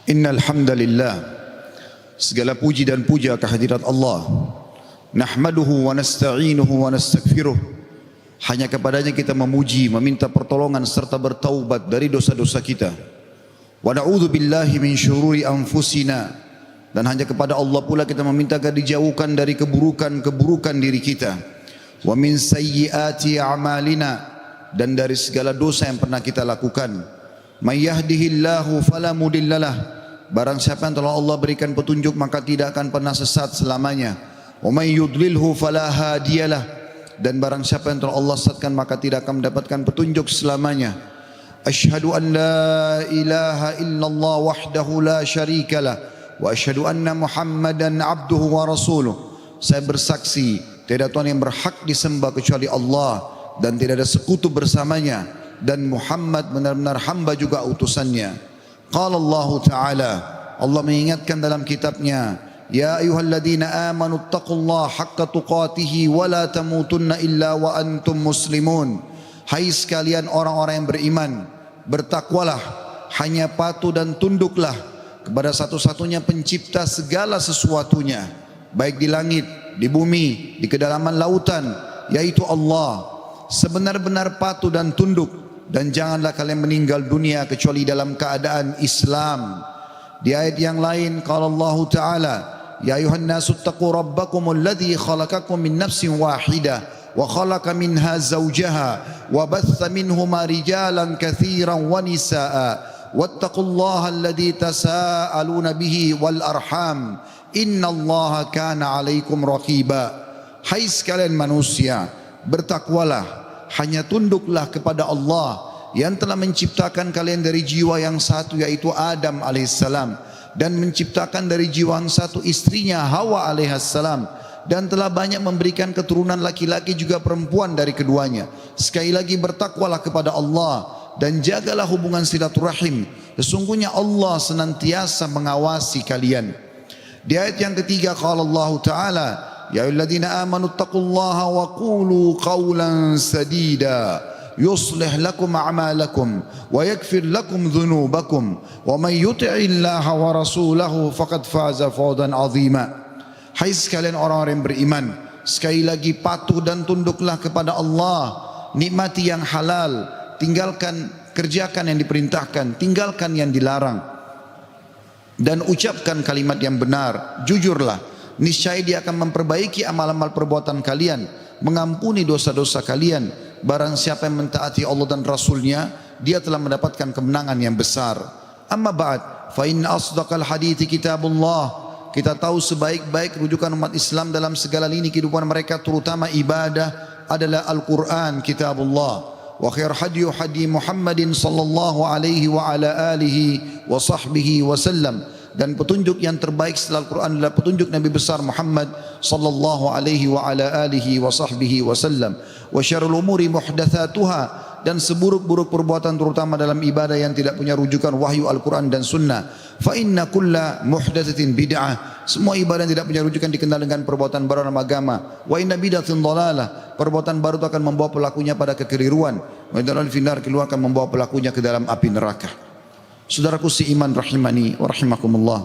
Innal hamdalillah, segala puji dan puja kehadirat Allah. Nahmaduhu wa nasta'inuhu wa nastaghfiruh. Hanya kepadanya kita memuji, meminta pertolongan serta bertaubat dari dosa-dosa kita. Wa na'udzu billahi min syururi anfusina, dan hanya kepada Allah pula kita meminta agar dijauhkan dari keburukan-keburukan diri kita. Wa min sayyiati a'malina, dan dari segala dosa yang pernah kita lakukan. May yahdihillahu fala mudhillalah, barang siapa yang telah Allah berikan petunjuk maka tidak akan pernah sesat selamanya. Wa may yudlilhu fala hadiyalah, dan barang siapa yang telah Allah sesatkan maka tidak akan mendapatkan petunjuk selamanya. Asyhadu an la ilaha illallah wahdahu la syarikalah wa asyhadu anna Muhammadan abduhu wa rasuluh. Saya bersaksi tiada Tuhan yang berhak disembah kecuali Allah dan tidak ada sekutu bersamanya, dan Muhammad benar-benar hamba juga utusannya. Qala Allah Ta'ala, Allah mengingatkan dalam kitabnya, ya ayyuhalladzina amanu taqullaha haqqa tuqatihi wa la tamutunna illa wa antum muslimun. Hai sekalian orang-orang yang beriman, bertakwalah, hanya patuh dan tunduklah kepada satu-satunya pencipta segala sesuatunya, baik di langit, di bumi, di kedalaman lautan, yaitu Allah. Sebenar-benar patuh dan tunduk, dan janganlah kalian meninggal dunia kecuali dalam keadaan Islam. Di ayat yang lain qala Allah Ta'ala, ya ayuhan nasu taqu rabbakumul ladzi khalaqakum min nafsin wahidah wa khalaqa minha zawjaha wa batha minhuma rijalan katsiran wa nisaa wattaqullaha alladzi tasaaluna bihi wal arham innallaha kana 'alaikum raqiba. Hai sekalian manusia, bertakwalah, hanya tunduklah kepada Allah yang telah menciptakan kalian dari jiwa yang satu, yaitu Adam alaihissalam, dan menciptakan dari jiwa yang satu istrinya Hawa alaihissalam, dan telah banyak memberikan keturunan laki-laki juga perempuan dari keduanya. Sekali lagi, bertakwalah kepada Allah dan jagalah hubungan silaturahim, sesungguhnya Allah senantiasa mengawasi kalian. Di ayat yang ketiga qala Allah Ta'ala, ya ayyuhalladzina amanu taqullaha wa qulu qawlan sadida yuslih lakum a'malakum wa yaghfir lakum dhunubakum wa may yuti'illaha wa rasulahu faqad faza fawzan 'azima. Hai sekalian orang-orang yang beriman, sekali lagi patuh dan tunduklah kepada Allah, nikmati yang halal, kerjakan yang diperintahkan, tinggalkan yang dilarang, dan ucapkan kalimat yang benar, jujurlah. Niscaya dia akan memperbaiki amal-amal perbuatan kalian, mengampuni dosa-dosa kalian. Barang siapa yang mentaati Allah dan Rasulnya, dia telah mendapatkan kemenangan yang besar. Amma ba'd, fa inna asdaqal hadithi kitabullah. Kita tahu sebaik-baik rujukan umat Islam dalam segala lini kehidupan mereka, terutama ibadah, adalah Al-Quran, kitabullah. Wa khair hadyu hadi Muhammadin sallallahu alaihi wa ala alihi wa sahbihi wa sallam. Dan petunjuk yang terbaik setelah Al-Quran adalah petunjuk Nabi besar Muhammad sallallahu alaihi wa ala alihi wa sahbihi wa sallam. Wa syarrul umuri muhdatsatuha, dan seburuk-buruk perbuatan terutama dalam ibadah yang tidak punya rujukan wahyu Al-Quran dan sunnah. Fa inna kulla muhdatsatin bid'ah, semua ibadah yang tidak punya rujukan dikenal dengan perbuatan baru dalam agama. Wa inna bid'atin dhalalah, perbuatan baru itu akan membawa pelakunya pada kekeliruan. Wa inna finar, keluar akan membawa pelakunya ke dalam api neraka. Saudaraku seiman rahimani wa rahimakumullah,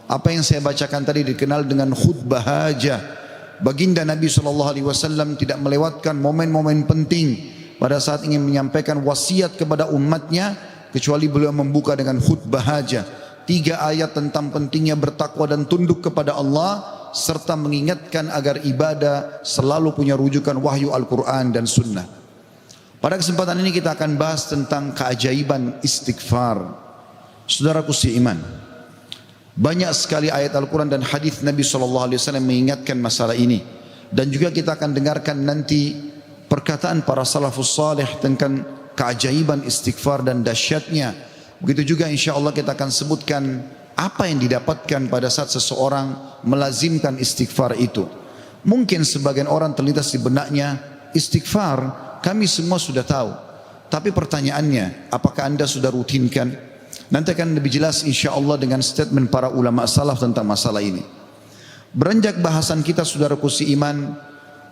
apa yang saya bacakan tadi dikenal dengan khutbah hajah. Baginda Nabi SAW tidak melewatkan momen-momen penting pada saat ingin menyampaikan wasiat kepada umatnya, kecuali beliau membuka dengan khutbah hajah. 3 ayat tentang pentingnya bertakwa dan tunduk kepada Allah, serta mengingatkan agar ibadah selalu punya rujukan wahyu Al-Quran dan sunnah. Pada kesempatan ini kita akan bahas tentang keajaiban istighfar. Saudaraku seiman, banyak sekali ayat Al-Quran dan hadis Nabi SAW mengingatkan masalah ini, dan juga kita akan dengarkan nanti perkataan para salafus salih tentang keajaiban istighfar dan dahsyatnya. Begitu juga insya Allah kita akan sebutkan apa yang didapatkan pada saat seseorang melazimkan istighfar itu. Mungkin sebagian orang terlintas di benaknya, istighfar kami semua sudah tahu, tapi pertanyaannya, apakah anda sudah rutinkan? Nanti akan lebih jelas insya Allah dengan statement para ulama salaf tentang masalah ini. Beranjak bahasan kita, saudaraku seiman,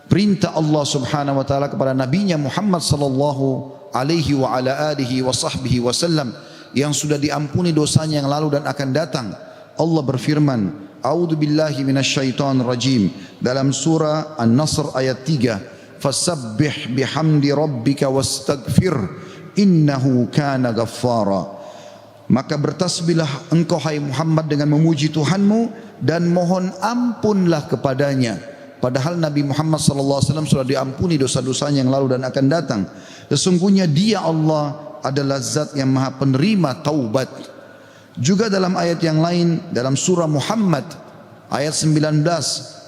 perintah Allah subhanahu wa ta'ala kepada nabinya Muhammad sallallahu alaihi wa ala alihi wa sahbihi wasallam yang sudah diampuni dosanya yang lalu dan akan datang. Allah berfirman, A'udzu billahi minasyaitonir rajim dalam surah An-Nasr ayat 3, Fasabbih bihamdi rabbika wastaghfir innahu kana ghaffara. Maka bertasbihlah engkau hai Muhammad dengan memuji Tuhanmu dan mohon ampunlah kepadanya. Padahal Nabi Muhammad SAW sudah diampuni dosa-dosanya yang lalu dan akan datang. Sesungguhnya Dia Allah adalah zat yang maha penerima taubat. Juga dalam ayat yang lain dalam surah Muhammad ayat 19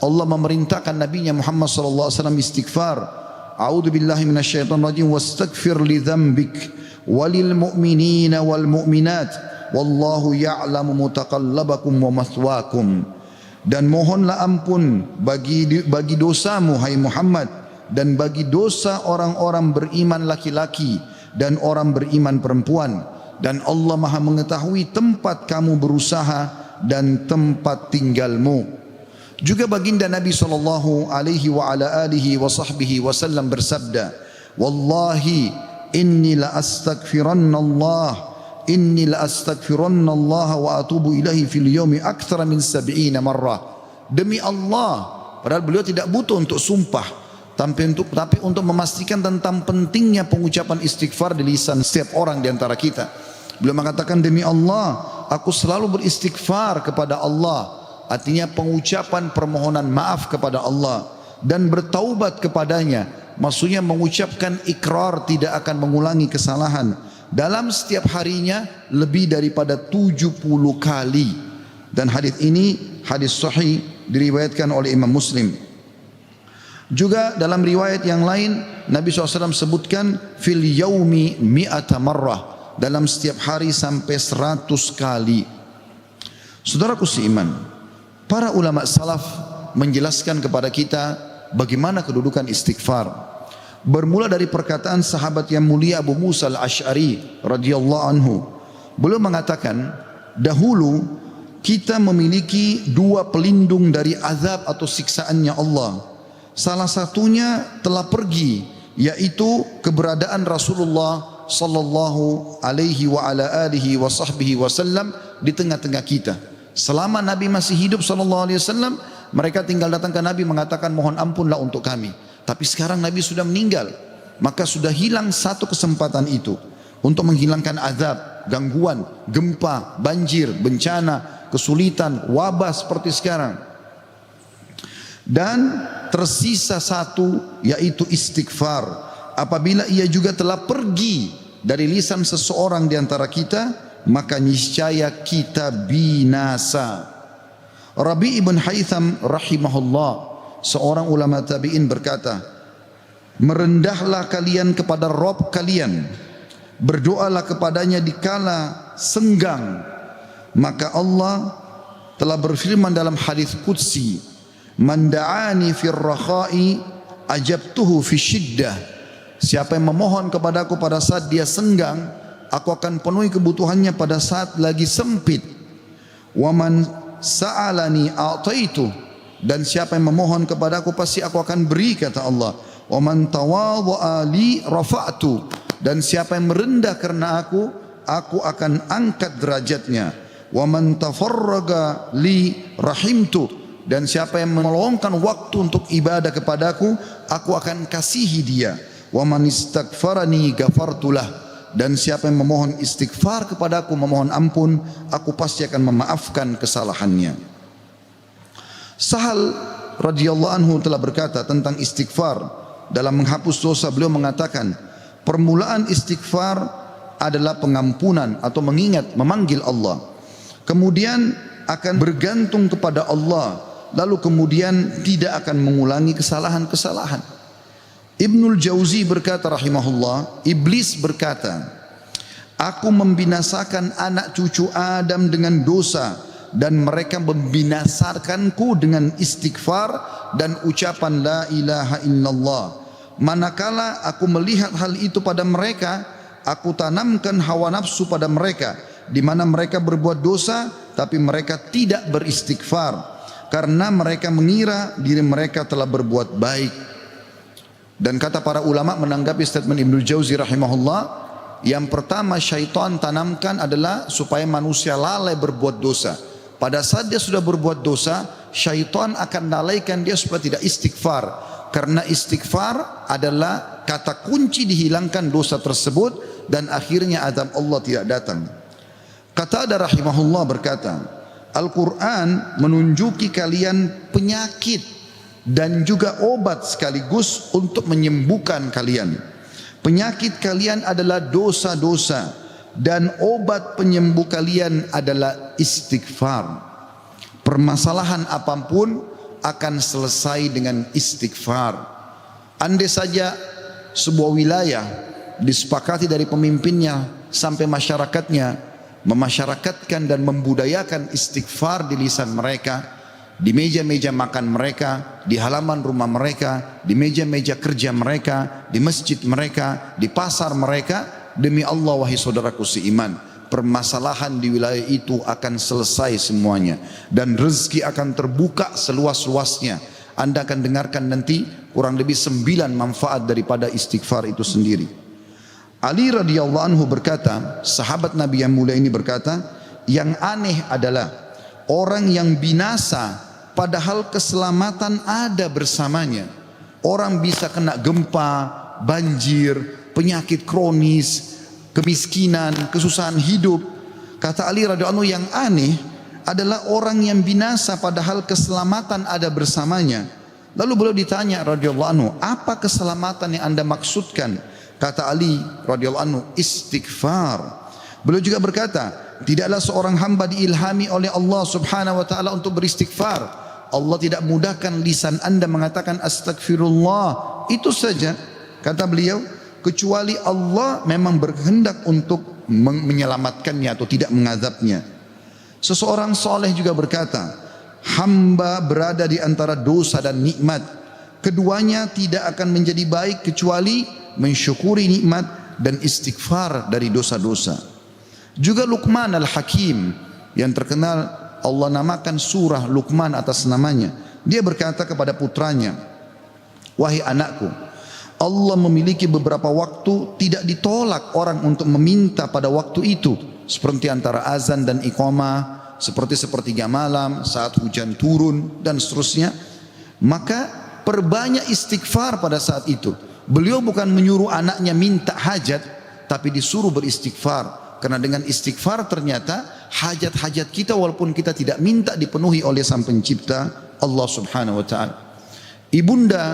Allah memerintahkan Nabinya Muhammad SAW istighfar. A'udzu billahi minasyaitonir rajim wastaghfir li dzambik walil mu'minina wal mu'minat wallahu ya'lamu mutaqallabakum wa mathwaakum. Dan mohonlah ampun bagi dosamu hai Muhammad dan bagi dosa orang-orang beriman laki-laki dan orang beriman perempuan, dan Allah Maha mengetahui tempat kamu berusaha dan tempat tinggalmu. Juga baginda Nabi sallallahu alaihi wa ala alihi wa sahbihi wasallam bersabda, wallahi inni la astaghfiranna Allah wa atubu ilahi fil yawmi aktsara min 70 marrah. Demi Allah, padahal beliau tidak butuh untuk sumpah, tapi untuk memastikan tentang pentingnya pengucapan istighfar di lisan setiap orang di antara kita. Beliau mengatakan, demi Allah, aku selalu beristighfar kepada Allah. Artinya pengucapan permohonan maaf kepada Allah dan bertaubat kepadanya. Maksudnya mengucapkan ikrar tidak akan mengulangi kesalahan dalam setiap harinya lebih daripada 70 kali. Dan hadis ini hadis sahih diriwayatkan oleh Imam Muslim. Juga dalam riwayat yang lain Nabi SAW sebutkan fil yaumi mi'ata marrah, dalam setiap hari sampai 100 kali. Saudaraku seiman, para ulama salaf menjelaskan kepada kita bagaimana kedudukan istighfar. Bermula dari perkataan sahabat yang mulia Abu Musa al-Ash'ari radhiyallahu anhu. Beliau mengatakan, dahulu kita memiliki dua pelindung dari azab atau siksaannya Allah. Salah satunya telah pergi, yaitu keberadaan Rasulullah sallallahu alaihi wa ala alihi wa sahbihi wasallam di tengah-tengah kita. Selama Nabi masih hidup sallallahu alaihi wasallam, mereka tinggal datang ke Nabi mengatakan mohon ampunlah untuk kami. Tapi sekarang Nabi sudah meninggal, maka sudah hilang satu kesempatan itu untuk menghilangkan azab, gangguan, gempa, banjir, bencana, kesulitan, wabah seperti sekarang. Dan tersisa satu, yaitu istighfar. Apabila ia juga telah pergi dari lisan seseorang di antara kita, maka niscaya kita binasa. Rabi' ibn Haytham rahimahullah, seorang ulama tabi'in berkata, merendahlah kalian kepada Rabb kalian, berdoalah kepadanya di kala senggang, maka Allah telah berfirman dalam hadis qudsi, man da'ani fir rakha'i ajabtuhu fi syiddah. Siapa yang memohon kepadaku pada saat dia senggang, aku akan penuhi kebutuhannya pada saat lagi sempit. Wa man sa'alani a'taitu, dan siapa yang memohon kepadaku pasti aku akan beri, kata Allah. Wa man tawadha'a li rafa'tu, dan siapa yang merendah karena aku akan angkat derajatnya. Wa man tafarraga li rahimtu, dan siapa yang meluangkan waktu untuk ibadah kepadaku, aku akan kasihi dia. Wa man istaghfarani ghafartulah, dan siapa yang memohon istighfar kepadaku, memohon ampun, aku pasti akan memaafkan kesalahannya. Sahal radhiyallahu anhu telah berkata tentang istighfar dalam menghapus dosa. Beliau mengatakan, permulaan istighfar adalah pengampunan atau mengingat, memanggil Allah. Kemudian akan bergantung kepada Allah, lalu kemudian tidak akan mengulangi kesalahan-kesalahan. Ibnul Jauzi berkata rahimahullah, iblis berkata, aku membinasakan anak cucu Adam dengan dosa, dan mereka membinasakanku dengan istighfar dan ucapan la ilaha illallah. Manakala aku melihat hal itu pada mereka, aku tanamkan hawa nafsu pada mereka, di mana mereka berbuat dosa tapi mereka tidak beristighfar, karena mereka mengira diri mereka telah berbuat baik. Dan kata para ulama menanggapi statement Ibnu Jauzi rahimahullah, Yang pertama syaitan tanamkan adalah supaya manusia lalai berbuat dosa. Pada saat dia sudah berbuat dosa, syaitan akan lalaikan dia supaya tidak istighfar. Karena istighfar adalah kata kunci dihilangkan dosa tersebut dan akhirnya azab Allah tidak datang. Qatadah rahimahullah berkata, Al-Quran menunjuki kalian penyakit dan juga obat sekaligus untuk menyembuhkan kalian. Penyakit kalian adalah dosa-dosa dan obat penyembuh kalian adalah istighfar. Permasalahan apapun akan selesai dengan istighfar. Andai saja sebuah wilayah disepakati dari pemimpinnya sampai masyarakatnya memasyarakatkan dan membudayakan istighfar di lisan mereka, di meja-meja makan mereka, di halaman rumah mereka, di meja-meja kerja mereka, di masjid mereka, di pasar mereka, demi Allah wahai saudaraku seiman, permasalahan di wilayah itu akan selesai semuanya dan rezeki akan terbuka seluas-luasnya. Anda akan dengarkan nanti kurang lebih 9 manfaat daripada istighfar itu sendiri. Ali radhiyallahu anhu berkata, sahabat Nabi yang mulia ini berkata, yang aneh adalah orang yang binasa padahal keselamatan ada bersamanya. Orang bisa kena gempa, banjir, penyakit kronis, kemiskinan, kesusahan hidup. Kata Ali radhiyallahu anhu, yang aneh adalah orang yang binasa padahal keselamatan ada bersamanya. Lalu beliau ditanya radhiyallahu anhu, apa keselamatan yang Anda maksudkan? Kata Ali radhiyallahu anhu, istighfar. Beliau juga berkata, tidaklah seorang hamba diilhami oleh Allah subhanahu wa ta'ala untuk beristighfar. Allah tidak mudahkan lisan Anda mengatakan astagfirullah. Itu saja, kata beliau, kecuali Allah memang berkehendak untuk menyelamatkannya atau tidak mengazabnya. Seseorang soleh juga berkata, hamba berada di antara dosa dan nikmat. Keduanya tidak akan menjadi baik kecuali mensyukuri nikmat dan istighfar dari dosa-dosa. Juga Luqman al-Hakim yang terkenal Allah namakan surah Luqman atas namanya. Dia berkata kepada putranya, wahai anakku, Allah memiliki beberapa waktu tidak ditolak orang untuk meminta pada waktu itu, seperti antara azan dan iqamah, seperti sepertiga malam, saat hujan turun dan seterusnya. Maka perbanyak istighfar pada saat itu. Beliau bukan menyuruh anaknya minta hajat, tapi disuruh beristighfar. Karena dengan istighfar ternyata hajat-hajat kita walaupun kita tidak minta dipenuhi oleh Sang Pencipta Allah Subhanahu wa taala. Ibunda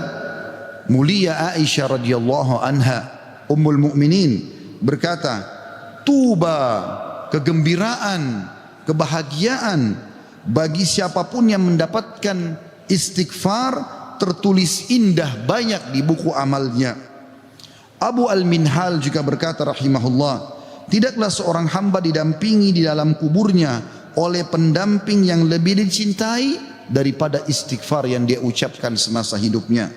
mulia Aisyah radhiyallahu anha, Ummul Mukminin berkata, tuba, kegembiraan, kebahagiaan bagi siapapun yang mendapatkan istighfar tertulis indah banyak di buku amalnya. Abu Al-Minhal juga berkata rahimahullah, tidaklah seorang hamba didampingi di dalam kuburnya oleh pendamping yang lebih dicintai daripada istighfar yang dia ucapkan semasa hidupnya.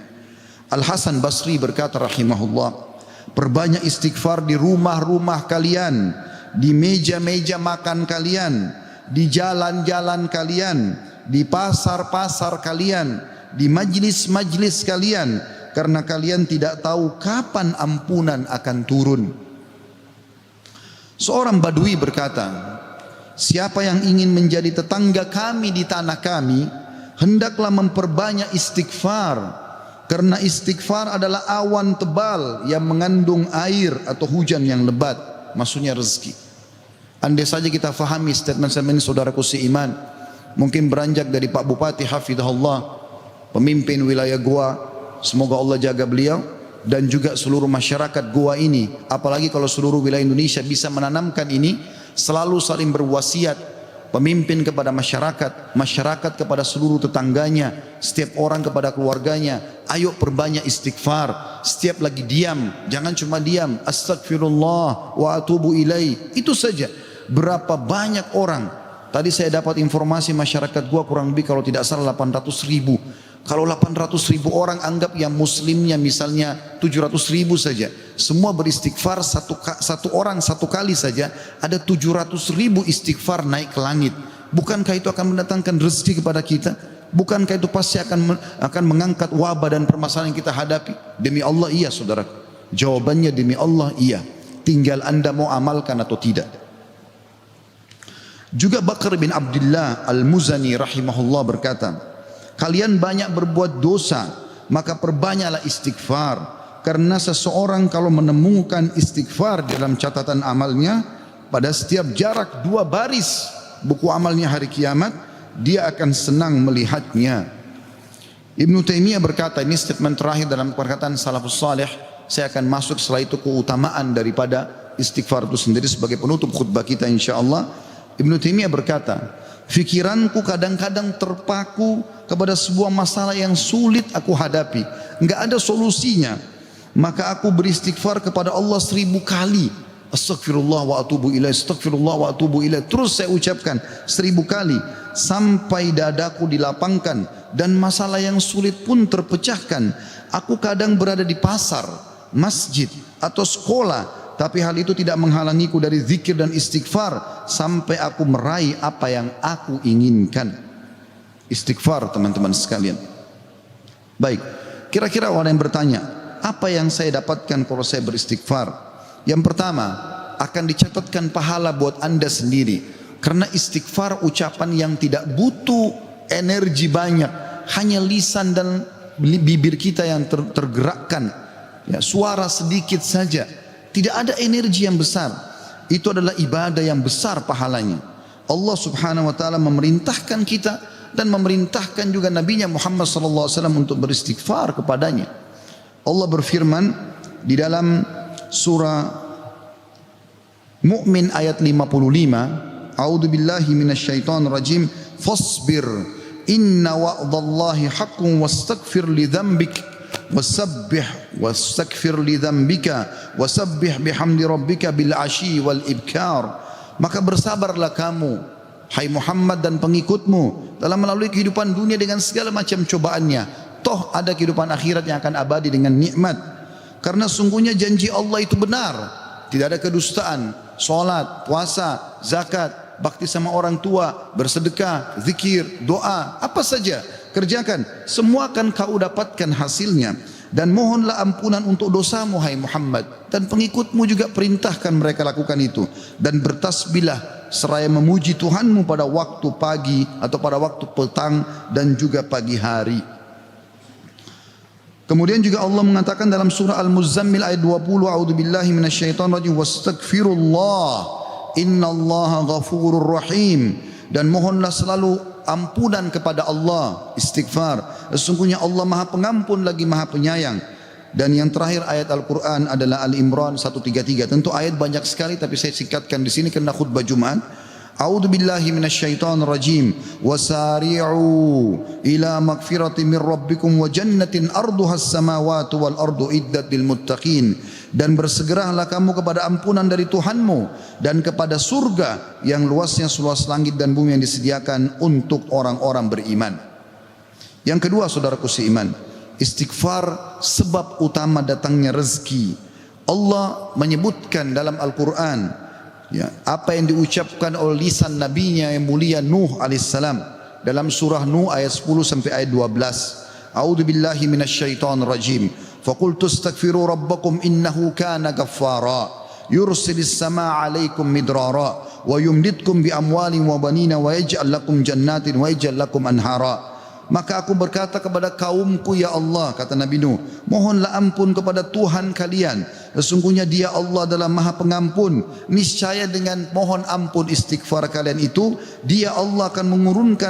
Al-Hasan Basri berkata rahimahullah, perbanyak istighfar di rumah-rumah kalian, di meja-meja makan kalian, di jalan-jalan kalian, di pasar-pasar kalian, di majlis-majlis kalian, karena kalian tidak tahu kapan ampunan akan turun. Seorang Badui berkata, siapa yang ingin menjadi tetangga kami di tanah kami, hendaklah memperbanyak istighfar, karena istighfar adalah awan tebal yang mengandung air atau hujan yang lebat, maksudnya rezeki. Andai saja kita fahami statement-statement saudaraku seiman, mungkin beranjak dari Pak Bupati hafizahullah, pemimpin wilayah Goa, semoga Allah jaga beliau, dan juga seluruh masyarakat Goa ini, apalagi kalau seluruh wilayah Indonesia bisa menanamkan ini, selalu saling berwasiat, pemimpin kepada masyarakat, masyarakat kepada seluruh tetangganya, setiap orang kepada keluarganya, ayo perbanyak istighfar. Setiap lagi diam, jangan cuma diam, astagfirullah wa atubu ilaih, itu saja. Berapa banyak orang, tadi saya dapat informasi masyarakat Goa kurang lebih kalau tidak salah 800.000. Kalau 800.000 orang anggap yang muslimnya misalnya 700.000 saja, semua beristighfar satu orang satu kali saja, ada 700.000 istighfar naik ke langit. Bukankah itu akan mendatangkan rezeki kepada kita? Bukankah itu pasti akan mengangkat wabah dan permasalahan yang kita hadapi? Demi Allah iya saudara. Jawabannya demi Allah iya. tinggal anda mau amalkan atau tidak. Juga Bakar bin Abdullah Al-Muzani rahimahullah berkata, kalian banyak berbuat dosa, maka perbanyaklah istighfar. Karena seseorang kalau menemukan istighfar dalam catatan amalnya, pada setiap jarak 2 baris buku amalnya hari kiamat, dia akan senang melihatnya. Ibnu Taimiyah berkata, ini statement terakhir dalam perkataan salafus salih, saya akan masuk setelah itu keutamaan daripada istighfar itu sendiri sebagai penutup khutbah kita insyaallah. Ibnu Taimiyah berkata, fikiranku kadang-kadang terpaku kepada sebuah masalah yang sulit aku hadapi, enggak ada solusinya, maka aku beristighfar kepada Allah 1000 kali. Astaghfirullah wa atubu ilaih, astaghfirullah wa atubu ilaih. Terus saya ucapkan 1000 kali sampai dadaku dilapangkan dan masalah yang sulit pun terpecahkan. Aku kadang berada di pasar, masjid atau sekolah, tapi hal itu tidak menghalangiku dari zikir dan istighfar sampai aku meraih apa yang aku inginkan. Istighfar teman-teman sekalian. Baik, kira-kira orang yang bertanya, apa yang saya dapatkan kalau saya beristighfar? Yang pertama, akan dicatatkan pahala buat anda sendiri. Karena istighfar ucapan yang tidak butuh energi banyak, hanya lisan dan bibir kita yang tergerakkan, ya, suara sedikit saja, tidak ada energi yang besar. Itu adalah ibadah yang besar pahalanya. Allah subhanahu wa ta'ala memerintahkan kita dan memerintahkan juga Nabinya Muhammad sallallahu alaihi wasallam untuk beristighfar kepadanya. Allah berfirman di dalam surah Mu'min ayat 55, A'udzu billahi minasyaitonir rajim, fasbir inna wa'dallahi haqqun wastaghfir li dzambik wastaghfir li dzambika wasabbih bihamdi rabbika bil asyi wal ibkar. Maka bersabarlah kamu hai Muhammad dan pengikutmu dalam melalui kehidupan dunia dengan segala macam cobaannya. Toh ada kehidupan akhirat yang akan abadi dengan nikmat. Karena sungguhnya janji Allah itu benar, tidak ada kedustaan. Salat, puasa, zakat, bakti sama orang tua, bersedekah, zikir, doa, apa saja kerjakan, semua akan kau dapatkan hasilnya. Dan mohonlah ampunan untuk dosamu hai Muhammad, dan pengikutmu juga perintahkan mereka lakukan itu. Dan bertasbihlah seraya memuji Tuhanmu pada waktu pagi atau pada waktu petang dan juga pagi hari. Kemudian juga Allah mengatakan dalam surah Al-Muzammil ayat 20, a'udzubillahi minasyaitonir rajim, wastaghfirullah innallaha ghafurur rahim. Dan mohonlah selalu ampunan kepada Allah, istighfar. Sesungguhnya Allah Maha Pengampun lagi Maha Penyayang. Dan yang terakhir ayat Al-Qur'an adalah Al-Imran 133. Tentu ayat banyak sekali tapi saya singkatkan di sini karena khutbah Jumat. A'udzu billahi minasyaitonir rajim. Wasari'u ila magfiratin min rabbikum wa jannatin arduhas samawati wal ardu iddat lil muttaqin. Dan bersegeralah kamu kepada ampunan dari Tuhanmu dan kepada surga yang luasnya seluas langit dan bumi yang disediakan untuk orang-orang beriman. Yang kedua, saudaraku seiman, istighfar sebab utama datangnya rezeki. Allah menyebutkan dalam Al-Quran, ya, apa yang diucapkan oleh lisan nabinya yang mulia Nuh alaihissalam dalam surah Nuh ayat 10 sampai ayat 12. A'udzu billahi minasyaitonir rajim. Faqultu astaghfiru rabbakum innahu kana ghaffara yursilis samaa 'alaikum midrara wa yumditkum bi amwalin wa banina wa yaj'al lakum jannatin wa yaj'al lakum anhara. Maka aku berkata kepada kaumku, ya Allah, kata Nabi Nuh, mohonlah ampun kepada Tuhan kalian. Sesungguhnya Dia Allah adalah Maha Pengampun. Niscaya dengan mohon ampun istighfar kalian itu, Dia Allah akan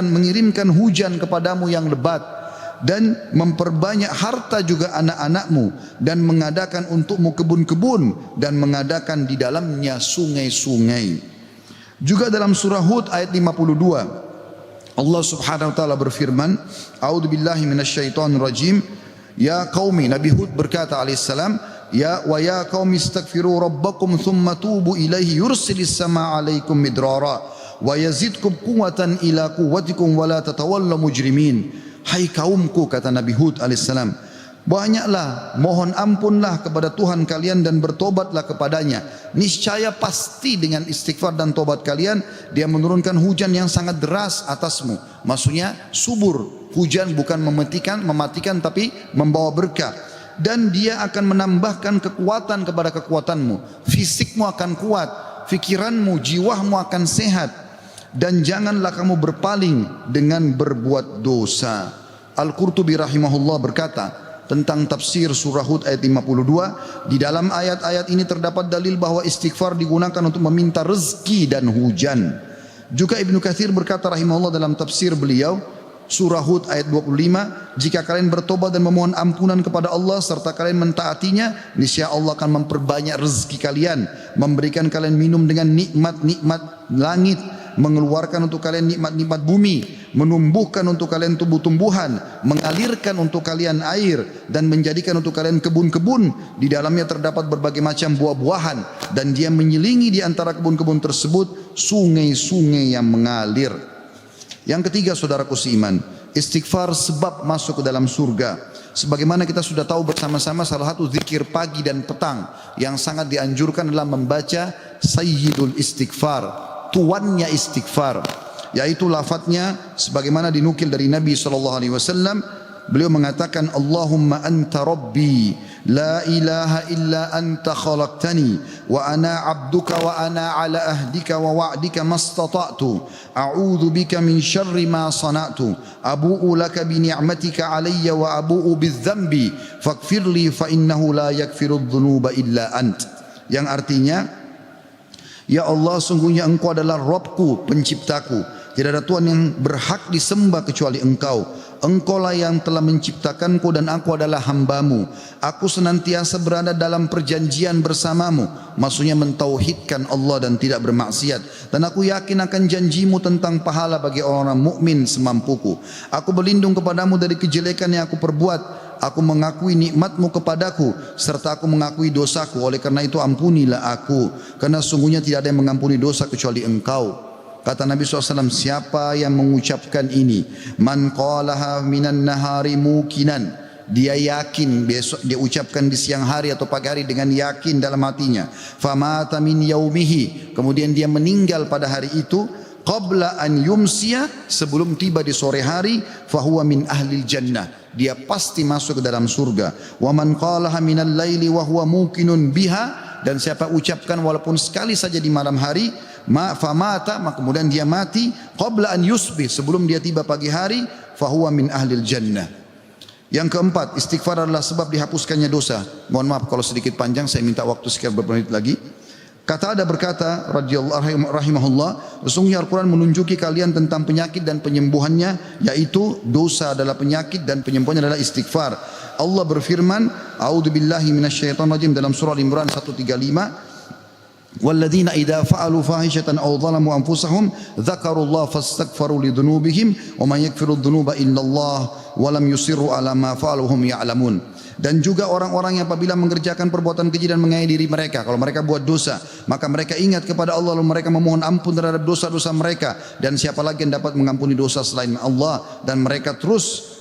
mengirimkan hujan kepadamu yang lebat dan memperbanyak harta juga anak-anakmu dan mengadakan untukmu kebun-kebun dan mengadakan di dalamnya sungai-sungai. Juga dalam surah Hud ayat 52 Allah subhanahu wa ta'ala berfirman, A'udzu billahi minasyaitonir rajim. Ya qaumi, Nabi Hud berkata alaihissalam, ya qaumi istaghfiru rabbakum thumma tubu ilaihi yursilis samaa 'alaikum midrara wa yazidkum quwwatan ila quwwatikum wa la tatawallaw mujrimin. Hai kaumku, kata Nabi Hud alaihissalam, banyaklah mohon ampunlah kepada Tuhan kalian dan bertobatlah kepadanya. Niscaya pasti dengan istighfar dan tobat kalian Dia menurunkan hujan yang sangat deras atasmu. Maksudnya subur, hujan bukan mematikan tapi membawa berkah. dan dia akan menambahkan kekuatan kepada kekuatanmu. Fisikmu akan kuat, fikiranmu, jiwamu akan sehat, dan janganlah kamu berpaling dengan berbuat dosa. Al-Qurtubi rahimahullah berkata tentang tafsir surah Hud ayat 52, di dalam ayat-ayat ini terdapat dalil bahwa istighfar digunakan untuk meminta rezeki dan hujan. Juga Ibnu Katsir berkata rahimahullah dalam tafsir beliau surah Hud ayat 25, jika kalian bertobat dan memohon ampunan kepada Allah serta kalian mentaatinya, niscaya Allah akan memperbanyak rezeki kalian, memberikan kalian minum dengan nikmat-nikmat langit, mengeluarkan untuk kalian nikmat-nikmat bumi, menumbuhkan untuk kalian tumbuh-tumbuhan, mengalirkan untuk kalian air, dan menjadikan untuk kalian kebun-kebun. Di dalamnya terdapat berbagai macam buah-buahan, dan dia menyelingi di antara kebun-kebun tersebut sungai-sungai yang mengalir. Yang ketiga, saudaraku seiman, istighfar sebab masuk ke dalam surga. Sebagaimana kita sudah tahu bersama-sama, salah satu zikir pagi dan petang yang sangat dianjurkan adalah membaca Sayyidul Istighfar, tuannya istighfar, yaitu lafadznya sebagaimana dinukil dari Nabi SAW. Beliau mengatakan, Allahumma anta rabbi la ilaha illa anta khalaqtani wa ana abduka wa ana ala ahdika wa wa'dika mastata'tu a'udhu bika min syarri ma sana'tu abu'u laka bi ni'matika alayya wa abu'u bidzambi faghfirli fa innahu la yakfiru dhunuba illa ant. Yang artinya, ya Allah, sungguhnya Engkau adalah Rabbku, penciptaku. Tidak ada Tuhan yang berhak disembah kecuali Engkau. Engkaulah yang telah menciptakanku dan aku adalah hambamu. Aku senantiasa berada dalam perjanjian bersamamu. Maksudnya mentauhidkan Allah dan tidak bermaksiat. Dan aku yakin akan janjimu tentang pahala bagi orang-orang mukmin semampuku. Aku berlindung kepadamu dari kejelekan yang aku perbuat. Aku mengakui nikmatmu kepadaku serta aku mengakui dosaku. Oleh karena itu ampunilah aku, karena sungguhnya tidak ada yang mengampuni dosa kecuali Engkau. Kata Nabi SAW, siapa yang mengucapkan ini, man qalaha minan nahari mukinan, dia yakin, besok dia ucapkan di siang hari atau pagi hari dengan yakin dalam hatinya, famata min yaumihi, kemudian dia meninggal pada hari itu, qabla an yumsiya, sebelum tiba di sore hari, fahuwa min ahlil jannah, dia pasti masuk ke dalam surga. Wa man qalaha minal laili wa huwa muqinun biha, dan siapa ucapkan walaupun sekali saja di malam hari, famata, maka kemudian dia mati, qabla an yusbih, sebelum dia tiba pagi hari, fahuwa min ahlil jannah. Yang keempat, istighfar adalah sebab dihapuskannya dosa. Mohon maaf kalau sedikit panjang, saya minta waktu sekian beberapa menit lagi. Kata ada berkata radhiyallahu rahimahullah, sesungguhnya Al-Quran menunjuki kalian tentang penyakit dan penyembuhannya, yaitu dosa adalah penyakit dan penyembuhannya adalah istighfar. Allah berfirman, a'udzubillahi minasyaitonirrajim, dalam surah Al-Imran 135, walladzina idza fa'alu fahishatan aw zalamu anfusahum dzakarullaha fastaghfaru lidzunubihim wa man yaghfiru dzunuba illallah wa lam yusirru ala ma fa'alu hum ya'lamun. Dan juga orang-orang yang apabila mengerjakan perbuatan keji dan menganiaya diri mereka, kalau mereka buat dosa, maka mereka ingat kepada Allah lalu mereka memohon ampun terhadap dosa-dosa mereka, dan siapa lagi yang dapat mengampuni dosa selain Allah, dan mereka terus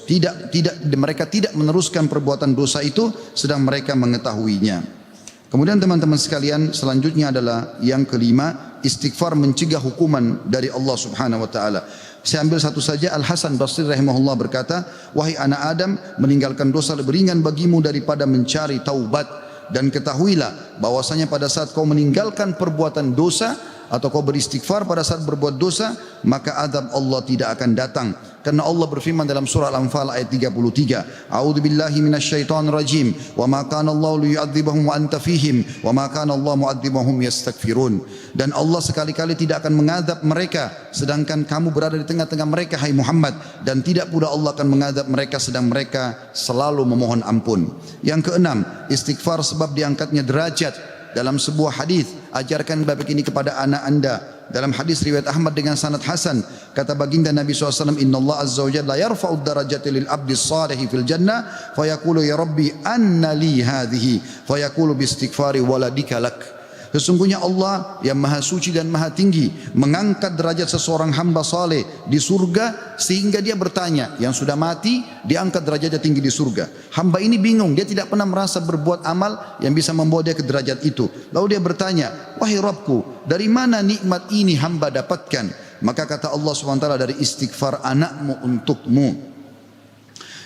mereka tidak meneruskan perbuatan dosa itu sedang mereka mengetahuinya. Kemudian teman-teman sekalian, selanjutnya adalah yang kelima, istighfar mencegah hukuman dari Allah Subhanahu wa taala. Saya ambil satu saja. Al Hasan Basri rahimahullah berkata, wahai anak Adam, meninggalkan dosa lebih ringan bagimu daripada mencari taubat, dan ketahuilah bahwasanya pada saat kau meninggalkan perbuatan dosa atau kau beristighfar pada saat berbuat dosa, maka azab Allah tidak akan datang. Karena Allah berfirman dalam surah Al-Anfal ayat 33, a'udzubillahi minasyaitonir rajim, wa ma kana Allahu liyu'adzibahum wa anta fihim, wa ma kana Allah mu'adzibahum yastaghfirun. Dan Allah sekali-kali tidak akan mengadab mereka sedangkan kamu berada di tengah-tengah mereka, hai Muhammad, dan tidak pula Allah akan mengadab mereka sedang mereka selalu memohon ampun. Yang keenam, istighfar sebab diangkatnya derajat. Dalam sebuah hadis, ajarkan bab ini kepada anak anda. Dalam hadis riwayat Ahmad dengan sanad hasan, kata baginda Nabi SAW, Inna Allah Azza wa Jalla yarfa'ud darajati lil abdi salihi fil jannah, fayaqulu ya Rabbi anna li hadhihi, fayaqulu bi istighfari waladika lak. Sesungguhnya Allah yang maha suci dan maha tinggi mengangkat derajat seseorang hamba saleh di surga, sehingga dia bertanya, yang sudah mati diangkat derajatnya tinggi di surga. Hamba ini bingung, dia tidak pernah merasa berbuat amal yang bisa membawa dia ke derajat itu. Lalu dia bertanya, wahai Rabbku, dari mana nikmat ini hamba dapatkan? Maka kata Allah SWT, dari istighfar anakmu untukmu.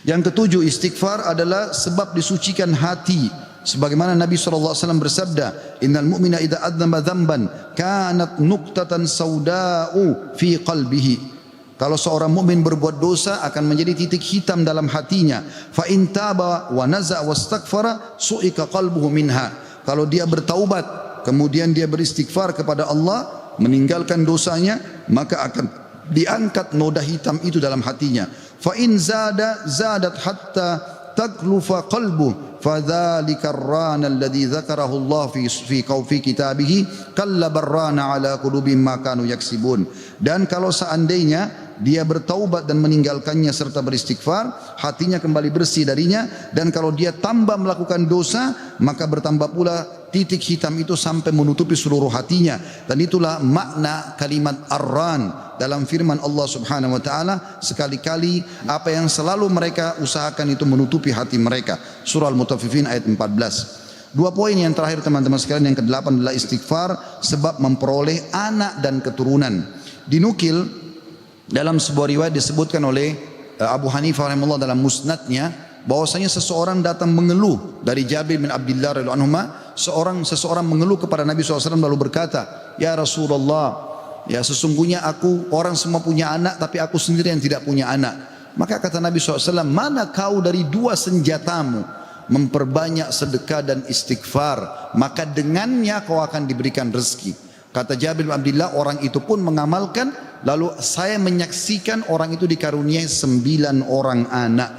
Yang ketujuh, istighfar adalah sebab disucikan hati. Sebagaimana Nabi SAW bersabda, innal mu'mina idza adzamba dzamban kanat nuqtatan sauda'u fi qalbihi. Kalau seorang mukmin berbuat dosa akan menjadi titik hitam dalam hatinya. Fa in taba wa naza wastaghfara su'ika qalbuhu minha. Kalau dia bertaubat, kemudian dia beristighfar kepada Allah, meninggalkan dosanya, maka akan diangkat noda hitam itu dalam hatinya. Fa in zadat hatta taglufa qalbu fadzalika ar-rana alladhi dzakarahu Allah fi kitabihi kalla barrana ala qulubihim ma kanu yaksibun. Dan kalau seandainya dia bertaubat dan meninggalkannya serta beristighfar, hatinya kembali bersih darinya, dan kalau dia tambah melakukan dosa, maka bertambah pula titik hitam itu sampai menutupi seluruh hatinya. Dan itulah makna kalimat ar-ran dalam firman Allah Subhanahu wa taala, sekali-kali apa yang selalu mereka usahakan itu menutupi hati mereka. Surah Al-Mutaffifin ayat 14. Dua poin yang terakhir teman-teman sekalian, yang ke-8 adalah istighfar sebab memperoleh anak dan keturunan. Dinukil dalam sebuah riwayat disebutkan oleh Abu Hanifah rahimahullah dalam musnadnya, bahwasanya seseorang datang mengeluh dari Jabir bin Abdullah radhiyallahu anhu. Seseorang mengeluh kepada Nabi SAW lalu berkata, ya Rasulullah, ya sesungguhnya aku, orang semua punya anak tapi aku sendiri yang tidak punya anak. Maka kata Nabi SAW, mana kau dari dua senjatamu, memperbanyak sedekah dan istighfar, maka dengannya kau akan diberikan rezeki. Kata Jabir bin Abdullah, orang itu pun mengamalkan, lalu saya menyaksikan orang itu dikaruniai 9 orang anak,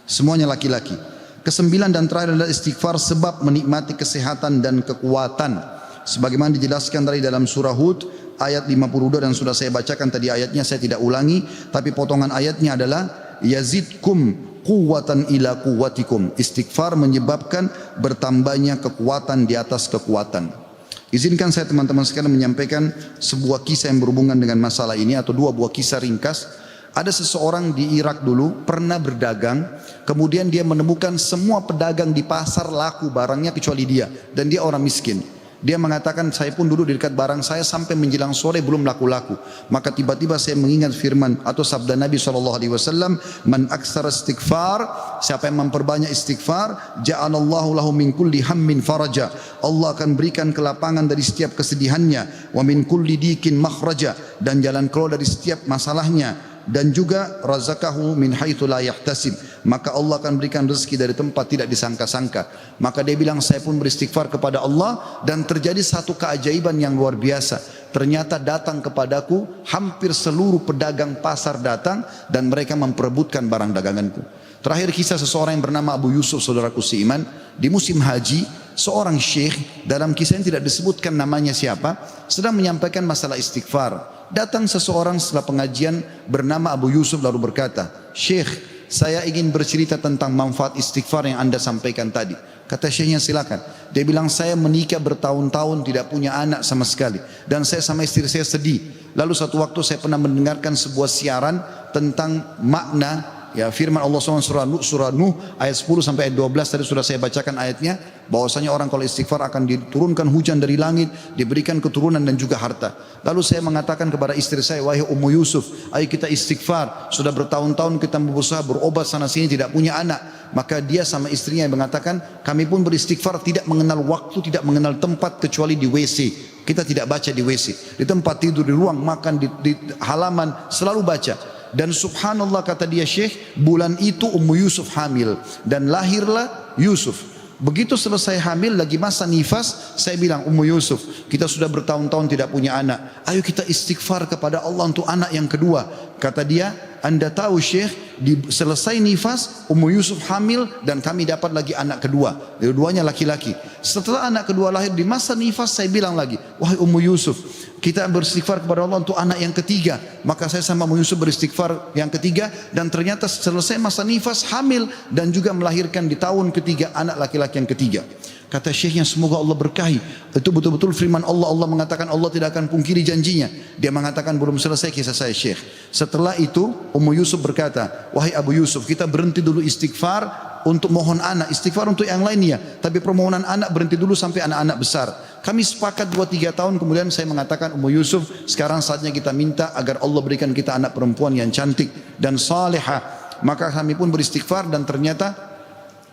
semuanya laki-laki. Kesembilan dan terakhir adalah istighfar sebab menikmati kesehatan dan kekuatan. Sebagaimana dijelaskan dari dalam surah Hud ayat 52, dan sudah saya bacakan tadi ayatnya, saya tidak ulangi, tapi potongan ayatnya adalah yazidkum quwwatan ila quwwatikum. Istighfar menyebabkan bertambahnya kekuatan di atas kekuatan. Izinkan saya teman-teman sekalian menyampaikan sebuah kisah yang berhubungan dengan masalah ini, atau dua buah kisah ringkas. Ada seseorang di Irak dulu pernah berdagang, kemudian dia menemukan semua pedagang di pasar laku barangnya kecuali dia, dan dia orang miskin. Dia mengatakan, saya pun duduk di dekat barang saya sampai menjelang sore belum laku-laku. Maka tiba-tiba saya mengingat firman atau sabda Nabi SAW, man aksara istighfar, siapa yang memperbanyak istighfar, ja'alallahu lahu min kulli hammin faraja. Allah akan berikan kelapangan dari setiap kesedihannya, wa min kulli dikin makhraja, dan jalan keluar dari setiap masalahnya. Dan juga razaqahu min haitsu la yahtasib, maka Allah akan berikan rezeki dari tempat tidak disangka-sangka. Maka dia bilang, saya pun beristighfar kepada Allah, dan terjadi satu keajaiban yang luar biasa. Ternyata datang kepadaku hampir seluruh pedagang pasar datang, dan mereka memperebutkan barang daganganku. Terakhir kisah seseorang yang bernama Abu Yusuf, saudaraku seiman, di musim haji, seorang syekh, dalam kisah yang tidak disebutkan namanya siapa, sedang menyampaikan masalah istighfar. Datang seseorang setelah pengajian bernama Abu Yusuf lalu berkata, Syekh, saya ingin bercerita tentang manfaat istighfar yang anda sampaikan tadi. Kata syekhnya, silakan. Dia bilang, saya menikah bertahun-tahun tidak punya anak sama sekali, dan saya sama istri saya sedih. Lalu satu waktu saya pernah mendengarkan sebuah siaran tentang makna firman Allah SWT surah Nuh ayat 10 sampai ayat 12. Tadi sudah saya bacakan ayatnya, bahwasanya orang kalau istighfar akan diturunkan hujan dari langit, diberikan keturunan dan juga harta. Lalu saya mengatakan kepada istri saya, wahai Ummu Yusuf, ayo kita istighfar, sudah bertahun-tahun kita berusaha berobat sana sini tidak punya anak. Maka dia sama istrinya yang mengatakan, kami pun beristighfar tidak mengenal waktu, tidak mengenal tempat, kecuali di WC. Kita tidak baca di WC, di tempat tidur, di ruang makan, di halaman, selalu baca. Dan subhanallah, kata dia, Syekh, bulan itu Ummu Yusuf hamil dan lahirlah Yusuf. Begitu selesai hamil, lagi masa nifas, saya bilang, Ummu Yusuf, kita sudah bertahun-tahun tidak punya anak, ayo kita istighfar kepada Allah untuk anak yang kedua. Kata dia, anda tahu Syekh, selesai nifas Ummu Yusuf hamil dan kami dapat lagi anak kedua, dua-duanya laki-laki. Setelah anak kedua lahir, di masa nifas saya bilang lagi, wahai Ummu Yusuf, kita beristighfar kepada Allah untuk anak yang ketiga. Maka saya sama Ummu Yusuf beristighfar yang ketiga, dan ternyata selesai masa nifas hamil dan juga melahirkan di tahun ketiga anak laki-laki yang ketiga. Kata syekhnya, semoga Allah berkahi. Itu betul-betul firman Allah. Allah mengatakan Allah tidak akan pungkiri janjinya. Dia mengatakan, belum selesai kisah saya Syekh. Setelah itu Ummu Yusuf berkata, wahai Abu Yusuf, kita berhenti dulu istighfar untuk mohon anak, istighfar untuk yang lainnya, tapi permohonan anak berhenti dulu sampai anak-anak besar. Kami sepakat 2-3 tahun kemudian saya mengatakan, Ummu Yusuf, sekarang saatnya kita minta agar Allah berikan kita anak perempuan yang cantik dan salihah. Maka kami pun beristighfar dan ternyata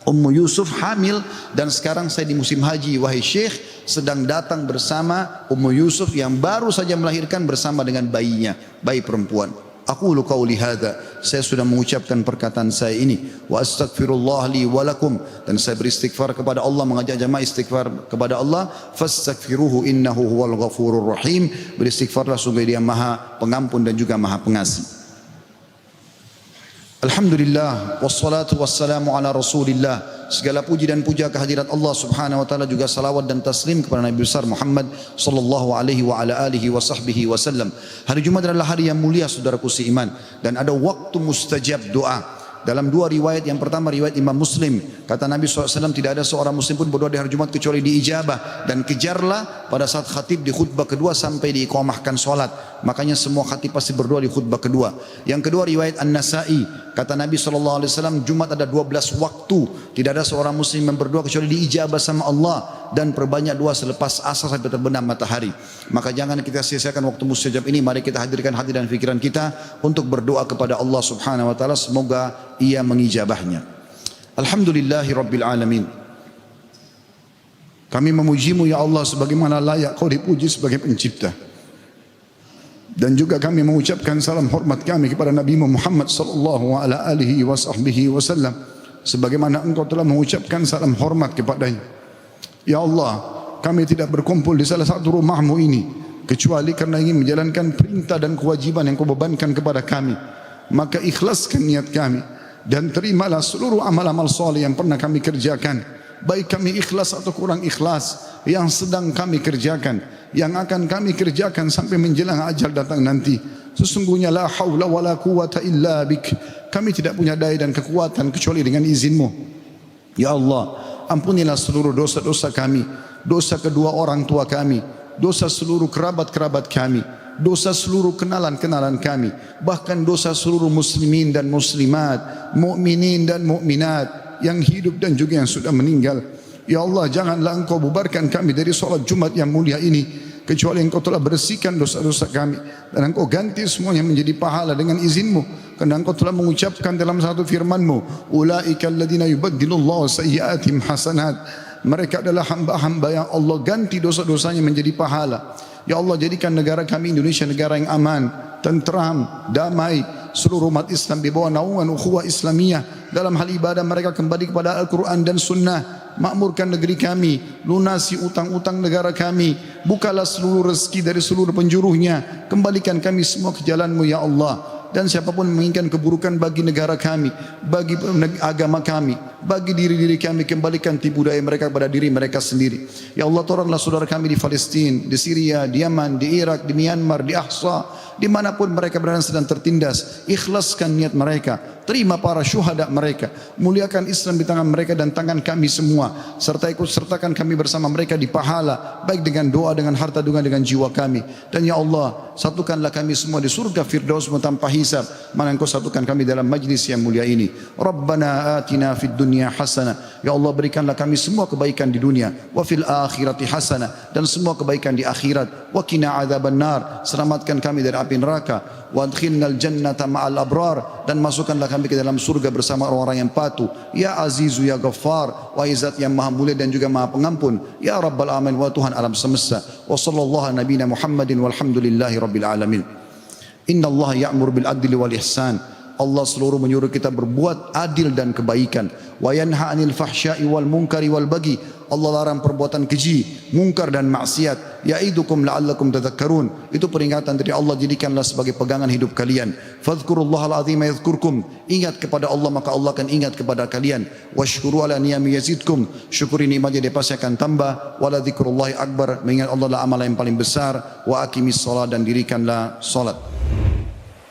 Ummu Yusuf hamil dan sekarang saya di musim haji. Wahai Syekh, sedang datang bersama Ummu Yusuf yang baru saja melahirkan bersama dengan bayinya, bayi perempuan. Aqulu qauli hadza, saya sudah mengucapkan perkataan saya ini, wa astaghfirullah li wa lakum, dan saya beristighfar kepada Allah, mengajak jamaah istighfar kepada Allah. Fastaghfiruhu innahu huwal ghafurur rahim, beristighfarlah sungguh Dia Maha Pengampun dan juga Maha Pengasih. Alhamdulillah wassalatu wassalamu ala Rasulillah. Segala puji dan puja kehadirat Allah Subhanahu wa taala, juga salawat dan taslim kepada Nabi besar Muhammad sallallahu alaihi wa ala alihi wa sahbihi wasallam. Hari Jumat adalah hari yang mulia saudaraku seiman, dan ada waktu mustajab doa. Dalam dua riwayat, yang pertama riwayat Imam Muslim, kata Nabi SAW, tidak ada seorang muslim pun berdoa di hari Jumat kecuali diijabah, dan kejarlah pada saat khatib di khutbah kedua sampai diiqamahkan solat. Makanya semua khatib pasti berdoa di khutbah kedua. Yang kedua riwayat An-Nasai, kata Nabi SAW, Jumat ada 12 waktu, tidak ada seorang muslim yang berdoa kecuali diijabah sama Allah, dan perbanyak doa selepas asar sampai terbenam matahari. Maka jangan kita sia-siakan waktu mustajab ini. Mari kita hadirkan hati dan pikiran kita untuk berdoa kepada Allah Subhanahu wa taala, semoga Ia mengijabahnya. Alhamdulillahi Rabbil Alamin. Kami memujimu ya Allah sebagaimana layak Kau dipuji sebagai pencipta. Dan juga kami mengucapkan salam hormat kami kepada Nabi Muhammad sallallahu alaihi wasallam, sebagaimana Engkau telah mengucapkan salam hormat kepadanya. Ya Allah, kami tidak berkumpul di salah satu rumah-Mu ini kecuali karena ingin menjalankan perintah dan kewajiban yang Kau bebankan kepada kami. Maka ikhlaskan niat kami dan terimalah seluruh amal-amal soleh yang pernah kami kerjakan, baik kami ikhlas atau kurang ikhlas, yang sedang kami kerjakan, yang akan kami kerjakan sampai menjelang ajal datang nanti. Sesungguhnya la haula wala quwata illa bik, kami tidak punya daya dan kekuatan kecuali dengan izin-Mu. Ya Allah, ampunilah seluruh dosa-dosa kami, dosa kedua orang tua kami, dosa seluruh kerabat-kerabat kami, dosa seluruh kenalan-kenalan kami, bahkan dosa seluruh muslimin dan muslimat, mukminin dan mukminat yang hidup dan juga yang sudah meninggal. Ya Allah, janganlah Engkau bubarkan kami dari solat Jumat yang mulia ini kecuali Engkau telah bersihkan dosa-dosa kami, dan Engkau ganti semuanya menjadi pahala dengan izin-Mu, karena Engkau telah mengucapkan dalam satu firman-Mu, ulaika alladhina yubaddilullahu sayyi'atihim hasanat. Mereka adalah hamba-hamba yang Allah ganti dosa-dosanya menjadi pahala. Ya Allah, jadikan negara kami Indonesia negara yang aman, tentram, damai. Seluruh umat Islam di bawah naungan ukhuwah Islamiyah. Dalam hal ibadah mereka kembali kepada Al-Quran dan Sunnah. Makmurkan negeri kami, lunasi utang-utang negara kami, bukalah seluruh rezeki dari seluruh penjuruhnya. Kembalikan kami semua ke jalan-Mu ya Allah. Dan siapapun menginginkan keburukan bagi negara kami, bagi agama kami, bagi diri-diri kami, kembalikan tipu daya mereka kepada diri mereka sendiri. Ya Allah, tolonglah saudara kami di Palestina, di Syria, di Yaman, di Irak, di Myanmar, di Ahsa, dimanapun mereka berada sedang tertindas. Ikhlaskan niat mereka, terima para syuhada mereka, muliakan Islam di tangan mereka dan tangan kami semua, serta ikut sertakan kami bersama mereka di pahala, baik dengan doa, dengan harta, dengan jiwa kami. Dan ya Allah, satukanlah kami semua di surga Firdaus tanpa hisab, mana Engkau satukan kami dalam majlis yang mulia ini. Rabbana atina fid dunya hasanah, ya Allah berikanlah kami semua kebaikan di dunia, wa fil akhirati hasanah, dan semua kebaikan di akhirat, wa qina adzabannar, selamatkan kami dari api neraka, wa adkhilnal jannata ma'al abrar, dan masukkanlah kami ke dalam surga bersama orang-orang yang patuh. Ya Azizu ya Ghaffar, wa Izzat yang maha mulia dan juga maha pengampun. Ya Rabbal alamin, wa Tuhan alam semesta. Wa sallallahu nabiyina Muhammadin walhamdulillahi rabbil alamin. Inna Allah ya'mur bil adli wal ihsan. Allah seluruh menyuruh kita berbuat adil dan kebaikan. Wa yanha 'anil fahsya'i wal munkari wal baghi. Allah larang perbuatan keji, mungkar dan maksiat. Ya'idukum la'allakum tadhakkarun. Itu peringatan dari Allah, jadikanlah sebagai pegangan hidup kalian. Fadhkurullahal azima yadhkurkum. Ingat kepada Allah maka Allah akan ingat kepada kalian. Washkuru ala niyami yazidkum. Syukuri nikmatnya dia pasti akan tambah. Wala dzikrullahi akbar. Mengingat Allah adalah amalan yang paling besar. Wa aqimis shalah, dan dirikanlah salat.